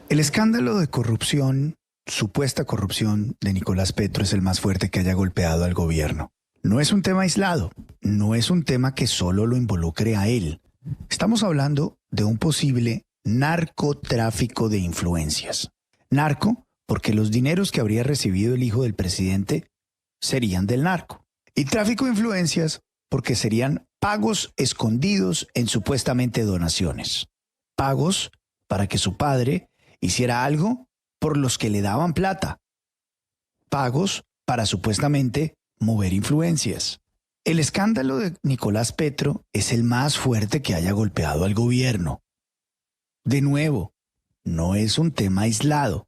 El escándalo de corrupción, supuesta corrupción de Nicolás Petro es el más fuerte que haya golpeado al gobierno. No es un tema aislado, no es un tema que solo lo involucre a él. Estamos hablando de un posible narcotráfico de influencias. Narco, porque los dineros que habría recibido el hijo del presidente serían del narco. Y tráfico de influencias, porque serían pagos escondidos en supuestamente donaciones. Pagos para que su padre hiciera algo por los que le daban plata. Pagos para supuestamente mover influencias. El escándalo de Nicolás Petro es el más fuerte que haya golpeado al gobierno. De nuevo, no es un tema aislado.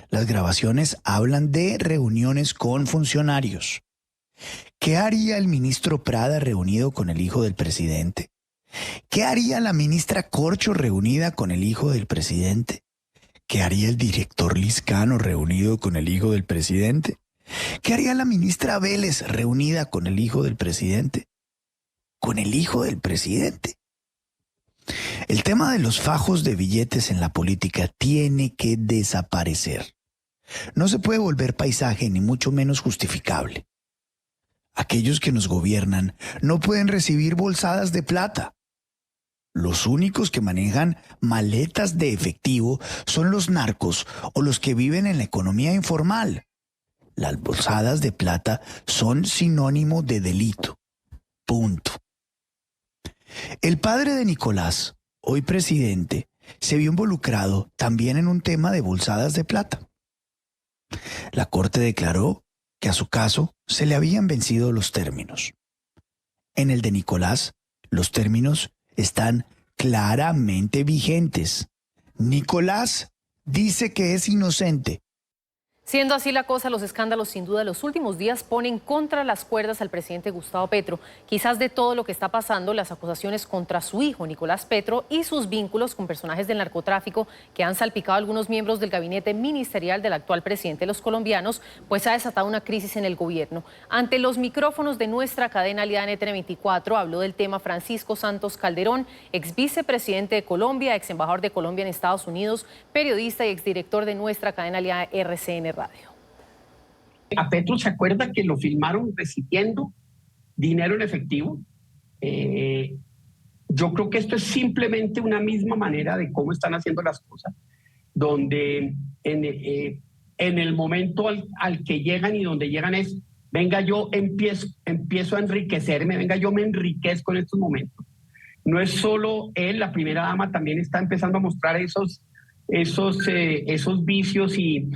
Las grabaciones hablan de reuniones con funcionarios. ¿Qué haría el ministro Prada reunido con el hijo del presidente? ¿Qué haría la ministra Corcho reunida con el hijo del presidente? ¿Qué haría el director Lizcano reunido con el hijo del presidente? ¿Qué haría la ministra Vélez reunida con el hijo del presidente? ¿Con el hijo del presidente? El tema de los fajos de billetes en la política tiene que desaparecer. No se puede volver paisaje ni mucho menos justificable. Aquellos que nos gobiernan no pueden recibir bolsadas de plata. Los únicos que manejan maletas de efectivo son los narcos o los que viven en la economía informal. Las bolsadas de plata son sinónimo de delito. Punto. El padre de Nicolás, hoy presidente, se vio involucrado también en un tema de bolsadas de plata. La Corte declaró que a su caso se le habían vencido los términos. En el de Nicolás, los términos están claramente vigentes. Nicolás dice que es inocente. Siendo así la cosa, los escándalos sin duda de los últimos días ponen contra las cuerdas al presidente Gustavo Petro. Quizás de todo lo que está pasando, las acusaciones contra su hijo Nicolás Petro y sus vínculos con personajes del narcotráfico que han salpicado a algunos miembros del gabinete ministerial del actual presidente de los colombianos, pues ha desatado una crisis en el gobierno. Ante los micrófonos de nuestra cadena aliada NTN24 habló del tema Francisco Santos Calderón, ex vicepresidente de Colombia, ex embajador de Colombia en Estados Unidos, periodista y exdirector de nuestra cadena aliada RCN Radio. A Petro se acuerda que lo filmaron recibiendo dinero en efectivo. Yo creo que esto es simplemente una misma manera de cómo están haciendo las cosas, donde en el momento al que llegan y donde llegan es, venga, yo empiezo a enriquecerme, venga, yo me enriquezco en estos momentos. No es solo él, la primera dama también está empezando a mostrar esos vicios y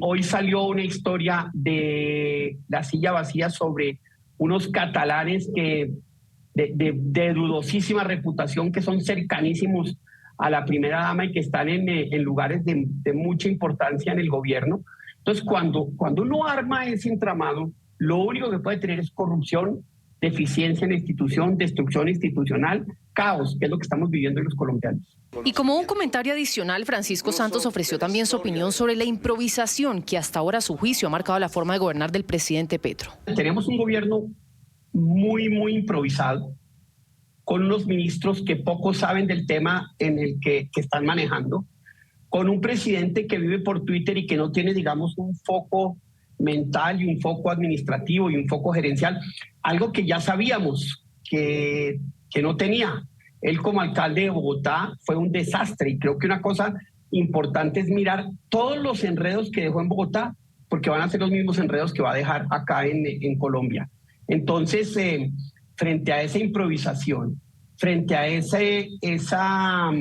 hoy salió una historia de la silla vacía sobre unos catalanes que de dudosísima reputación que son cercanísimos a la primera dama y que están en lugares de mucha importancia en el gobierno. Entonces, cuando uno arma ese entramado, lo único que puede tener es corrupción, deficiencia en la institución, destrucción institucional, caos, que es lo que estamos viviendo en los colombianos. Y como un comentario adicional, Francisco Santos ofreció también su opinión sobre la improvisación que hasta ahora a su juicio ha marcado la forma de gobernar del presidente Petro. Tenemos un gobierno muy, muy improvisado, con unos ministros que poco saben del tema en el que están manejando, con un presidente que vive por Twitter y que no tiene, digamos, un foco mental y un foco administrativo y un foco gerencial, algo que ya sabíamos que no tenía. Él como alcalde de Bogotá fue un desastre y creo que una cosa importante es mirar todos los enredos que dejó en Bogotá, porque van a ser los mismos enredos que va a dejar acá en Colombia. Entonces, frente a esa improvisación, frente a esa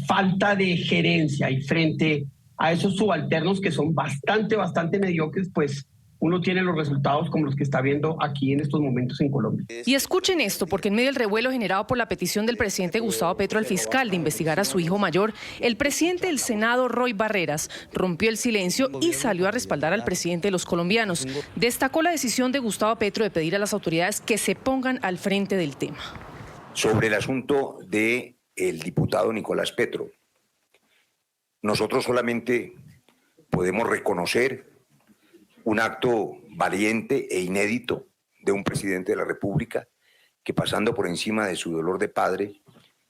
falta de gerencia y frente a esos subalternos que son bastante mediocres, pues uno tiene los resultados como los que está viendo aquí en estos momentos en Colombia. Y escuchen esto, porque en medio del revuelo generado por la petición del presidente Gustavo Petro al fiscal de investigar a su hijo mayor, el presidente del Senado, Roy Barreras, rompió el silencio y salió a respaldar al presidente de los colombianos. Destacó la decisión de Gustavo Petro de pedir a las autoridades que se pongan al frente del tema. Sobre el asunto del diputado Nicolás Petro, nosotros solamente podemos reconocer un acto valiente e inédito de un presidente de la República que, pasando por encima de su dolor de padre,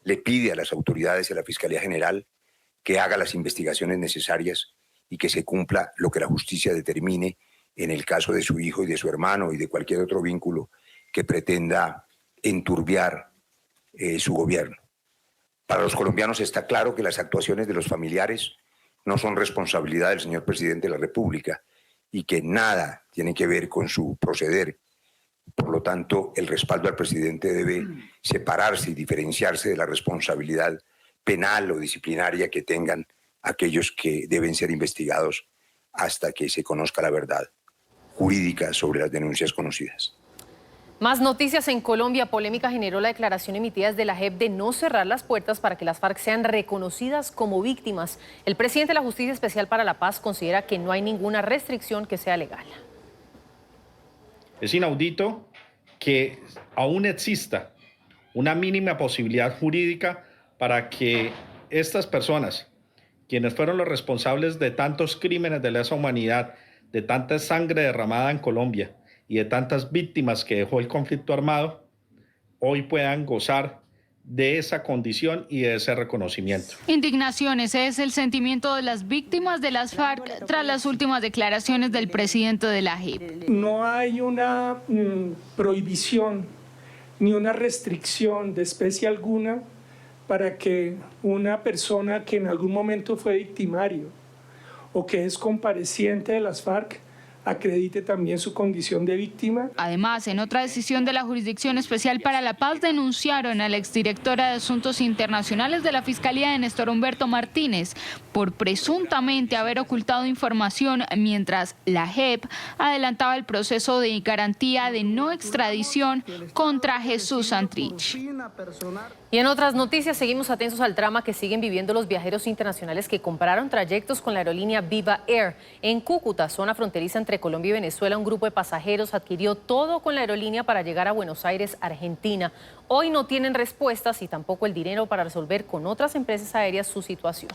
le pide a las autoridades y a la Fiscalía General que haga las investigaciones necesarias y que se cumpla lo que la justicia determine en el caso de su hijo y de su hermano y de cualquier otro vínculo que pretenda enturbiar su gobierno. Para los colombianos está claro que las actuaciones de los familiares no son responsabilidad del señor presidente de la República y que nada tiene que ver con su proceder. Por lo tanto, el respaldo al presidente debe separarse y diferenciarse de la responsabilidad penal o disciplinaria que tengan aquellos que deben ser investigados hasta que se conozca la verdad jurídica sobre las denuncias conocidas. Más noticias en Colombia. Polémica generó la declaración emitida desde la JEP de no cerrar las puertas para que las FARC sean reconocidas como víctimas. El presidente de la Justicia Especial para la Paz considera que no hay ninguna restricción que sea legal. Es inaudito que aún exista una mínima posibilidad jurídica para que estas personas, quienes fueron los responsables de tantos crímenes de lesa humanidad, de tanta sangre derramada en Colombia y de tantas víctimas que dejó el conflicto armado, hoy puedan gozar de esa condición y de ese reconocimiento. Indignación, ese es el sentimiento de las víctimas de las FARC tras las últimas declaraciones del presidente de la JEP. No hay una prohibición ni una restricción de especie alguna para que una persona que en algún momento fue victimario o que es compareciente de las FARC acredite también su condición de víctima. Además, en otra decisión de la Jurisdicción Especial para la Paz, denunciaron a la exdirectora de Asuntos Internacionales de la Fiscalía de Néstor Humberto Martínez por presuntamente haber ocultado información mientras la JEP adelantaba el proceso de garantía de no extradición contra Jesús Santrich. Y en otras noticias, seguimos atentos al drama que siguen viviendo los viajeros internacionales que compraron trayectos con la aerolínea Viva Air. En Cúcuta, zona fronteriza entre Colombia y Venezuela, un grupo de pasajeros adquirió todo con la aerolínea para llegar a Buenos Aires, Argentina. Hoy no tienen respuestas y tampoco el dinero para resolver con otras empresas aéreas su situación.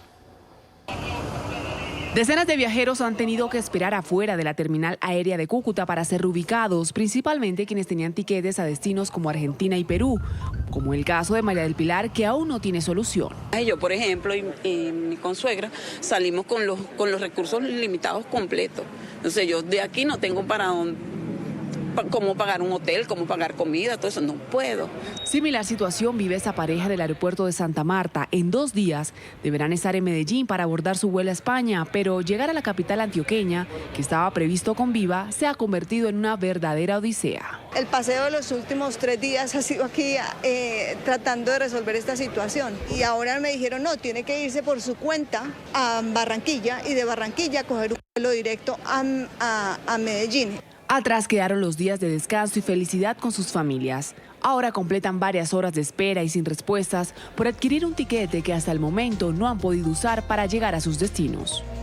Decenas de viajeros han tenido que esperar afuera de la terminal aérea de Cúcuta para ser reubicados, principalmente quienes tenían tiquetes a destinos como Argentina y Perú, como el caso de María del Pilar, que aún no tiene solución. Yo, por ejemplo, y mi consuegra, salimos con los recursos limitados completos. Entonces yo de aquí no tengo cómo pagar un hotel, cómo pagar comida, todo eso no puedo. Similar situación vive esa pareja del aeropuerto de Santa Marta. En 2 días deberán estar en Medellín para abordar su vuelo a España, pero llegar a la capital antioqueña, que estaba previsto con Viva, se ha convertido en una verdadera odisea. El paseo de los últimos 3 días ha sido aquí tratando de resolver esta situación. Y ahora me dijeron, no, tiene que irse por su cuenta a Barranquilla y de Barranquilla coger un vuelo directo a Medellín. Atrás quedaron los días de descanso y felicidad con sus familias. Ahora completan varias horas de espera y sin respuestas por adquirir un tiquete que hasta el momento no han podido usar para llegar a sus destinos.